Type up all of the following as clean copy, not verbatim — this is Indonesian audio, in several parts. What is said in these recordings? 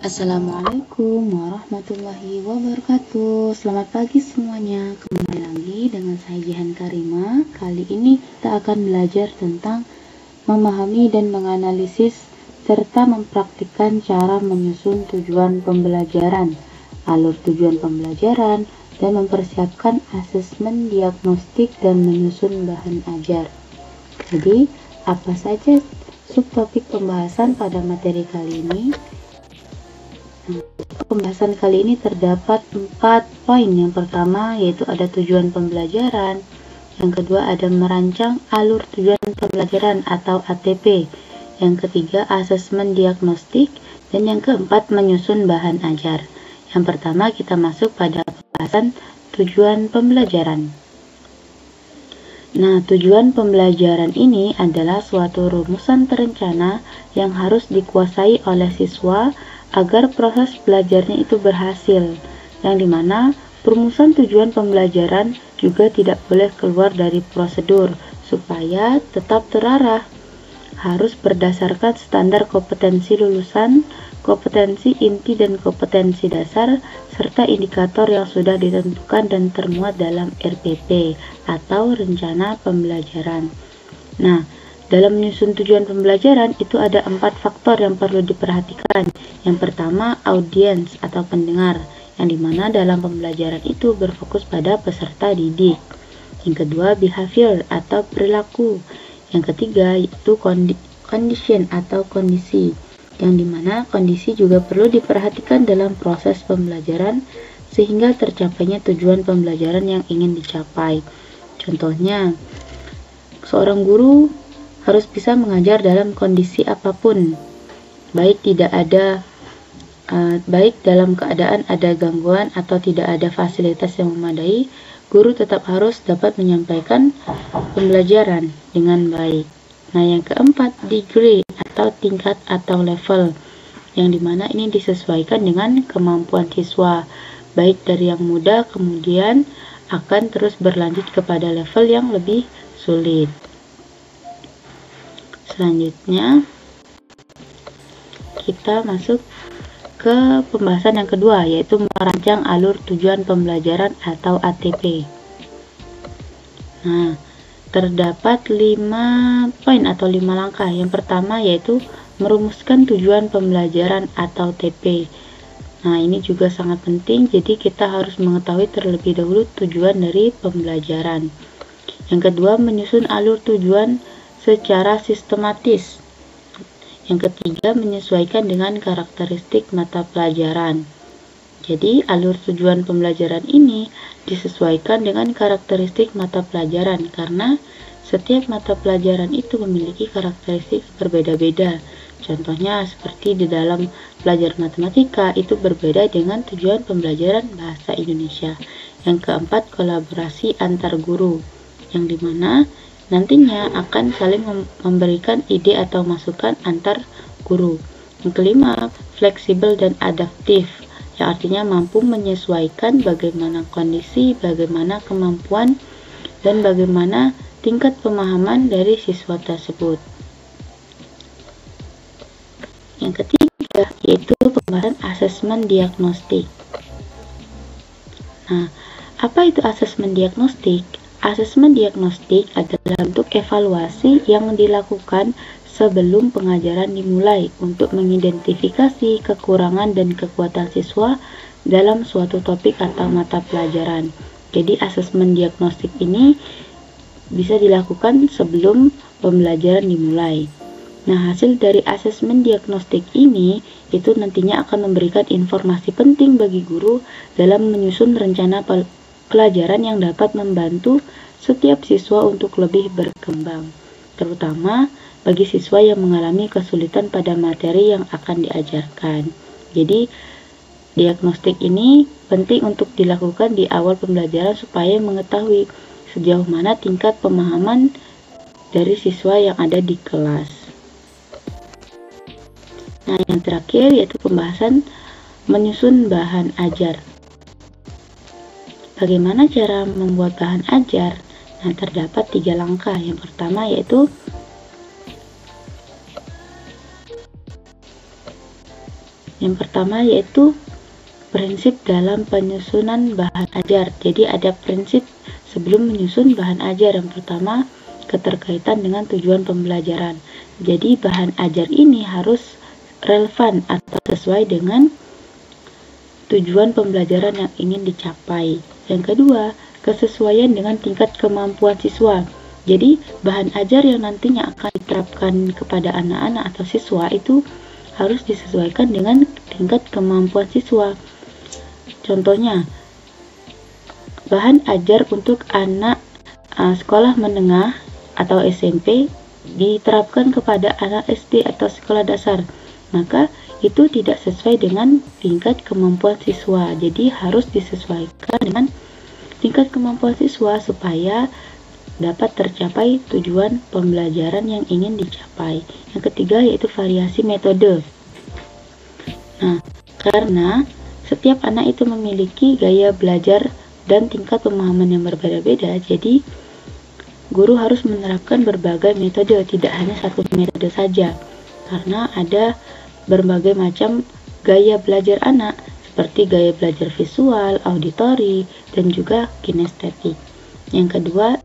Assalamualaikum warahmatullahi wabarakatuh. Selamat pagi semuanya. Kembali lagi dengan saya Jihan Karima. Kali ini kita akan belajar tentang memahami dan menganalisis serta mempraktikkan cara menyusun tujuan pembelajaran, alur tujuan pembelajaran, dan mempersiapkan asesmen diagnostik dan menyusun bahan ajar. Jadi, apa saja subtopik pembahasan pada materi kali ini? Pembahasan kali ini terdapat 4 poin. Yang pertama yaitu ada tujuan pembelajaran, yang kedua ada merancang alur tujuan pembelajaran atau ATP, yang ketiga asesmen diagnostik, dan yang keempat menyusun bahan ajar. Yang pertama kita masuk pada pembahasan tujuan pembelajaran. Nah, tujuan pembelajaran ini adalah suatu rumusan terencana yang harus dikuasai oleh siswa agar proses belajarnya itu berhasil, yang dimana perumusan tujuan pembelajaran juga tidak boleh keluar dari prosedur supaya tetap terarah. Harus berdasarkan standar kompetensi lulusan, kompetensi inti dan kompetensi dasar, serta indikator yang sudah ditentukan dan termuat dalam RPP atau rencana pembelajaran. Nah, dalam menyusun tujuan pembelajaran itu ada 4 faktor yang perlu diperhatikan. Yang pertama, audiens atau pendengar, yang dimana dalam pembelajaran itu berfokus pada peserta didik. Yang kedua, behavior atau perilaku. Yang ketiga, yaitu condition atau kondisi, yang dimana kondisi juga perlu diperhatikan dalam proses pembelajaran sehingga tercapainya tujuan pembelajaran yang ingin dicapai. Contohnya, seorang guru harus bisa mengajar dalam kondisi apapun, baik dalam keadaan ada gangguan atau tidak ada fasilitas yang memadai, guru tetap harus dapat menyampaikan pembelajaran dengan baik. Nah, yang keempat, degree atau tingkat atau level, yang dimana ini disesuaikan dengan kemampuan siswa, baik dari yang mudah kemudian akan terus berlanjut kepada level yang lebih sulit. Selanjutnya kita masuk ke pembahasan yang kedua, yaitu merancang alur tujuan pembelajaran atau ATP. Nah, terdapat 5 poin atau 5 langkah. Yang pertama yaitu merumuskan tujuan pembelajaran atau TP. Nah, ini juga sangat penting, jadi kita harus mengetahui terlebih dahulu tujuan dari pembelajaran. Yang kedua, menyusun alur tujuan secara sistematis. Yang ketiga, menyesuaikan dengan karakteristik mata pelajaran. Jadi, alur tujuan pembelajaran ini disesuaikan dengan karakteristik mata pelajaran karena setiap mata pelajaran itu memiliki karakteristik berbeda-beda. Contohnya seperti di dalam pelajaran matematika itu berbeda dengan tujuan pembelajaran bahasa Indonesia. Yang keempat, kolaborasi antar guru, yang dimana nantinya akan saling memberikan ide atau masukan antar guru. Yang kelima, fleksibel dan adaptif, yang artinya mampu menyesuaikan bagaimana kondisi, bagaimana kemampuan, dan bagaimana tingkat pemahaman dari siswa tersebut. Yang ketiga, yaitu pembahasan asesmen diagnostik. Nah, apa itu asesmen diagnostik? Asesmen diagnostik adalah bentuk evaluasi yang dilakukan sebelum pengajaran dimulai untuk mengidentifikasi kekurangan dan kekuatan siswa dalam suatu topik atau mata pelajaran. Jadi asesmen diagnostik ini bisa dilakukan sebelum pembelajaran dimulai. Nah, hasil dari asesmen diagnostik ini itu nantinya akan memberikan informasi penting bagi guru dalam menyusun rencana pelajaran yang dapat membantu setiap siswa untuk lebih berkembang, terutama bagi siswa yang mengalami kesulitan pada materi yang akan diajarkan. Jadi, diagnostik ini penting untuk dilakukan di awal pembelajaran supaya mengetahui sejauh mana tingkat pemahaman dari siswa yang ada di kelas. Nah, yang terakhir yaitu pembahasan menyusun bahan ajar. Bagaimana cara membuat bahan ajar? Nah, terdapat 3 langkah. Yang pertama yaitu Yang pertama yaitu prinsip dalam penyusunan bahan ajar. Jadi ada prinsip sebelum menyusun bahan ajar. Yang pertama, keterkaitan dengan tujuan pembelajaran. Jadi bahan ajar ini harus relevan atau sesuai dengan tujuan pembelajaran yang ingin dicapai. Yang kedua, kesesuaian dengan tingkat kemampuan siswa. Jadi bahan ajar yang nantinya akan diterapkan kepada anak-anak atau siswa itu harus disesuaikan dengan tingkat kemampuan siswa. Contohnya, bahan ajar untuk anak sekolah menengah atau SMP diterapkan kepada anak SD atau sekolah dasar, maka itu tidak sesuai dengan tingkat kemampuan siswa. Jadi harus disesuaikan dengan tingkat kemampuan siswa supaya dapat tercapai tujuan pembelajaran yang ingin dicapai. Yang ketiga yaitu variasi metode. Nah, karena setiap anak itu memiliki gaya belajar dan tingkat pemahaman yang berbeda-beda, jadi guru harus menerapkan berbagai metode, tidak hanya satu metode saja, karena ada berbagai macam gaya belajar anak, seperti gaya belajar visual, auditori, dan juga kinestetik. Yang kedua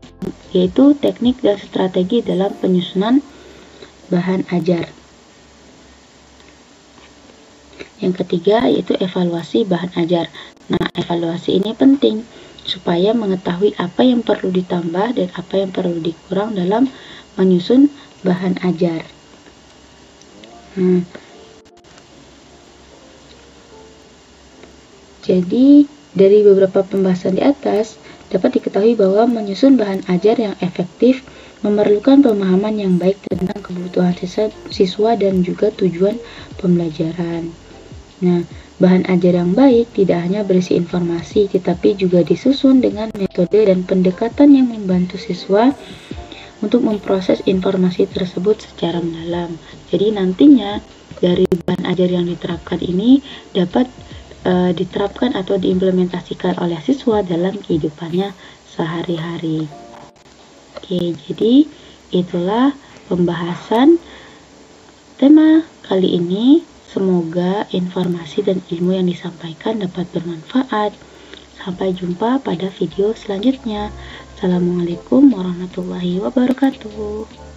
yaitu teknik dan strategi dalam penyusunan bahan ajar. Yang ketiga yaitu evaluasi bahan ajar. Nah, evaluasi ini penting supaya mengetahui apa yang perlu ditambah dan apa yang perlu dikurang dalam menyusun bahan ajar. Jadi dari beberapa pembahasan di atas dapat diketahui bahwa menyusun bahan ajar yang efektif memerlukan pemahaman yang baik tentang kebutuhan siswa dan juga tujuan pembelajaran. Nah, bahan ajar yang baik tidak hanya berisi informasi, tetapi juga disusun dengan metode dan pendekatan yang membantu siswa untuk memproses informasi tersebut secara mendalam. Jadi nantinya dari bahan ajar yang diterapkan ini dapat diterapkan atau diimplementasikan oleh siswa dalam kehidupannya sehari-hari. Oke, jadi itulah pembahasan tema kali ini. Semoga informasi dan ilmu yang disampaikan dapat bermanfaat. Sampai jumpa pada video selanjutnya. Assalamualaikum warahmatullahi wabarakatuh.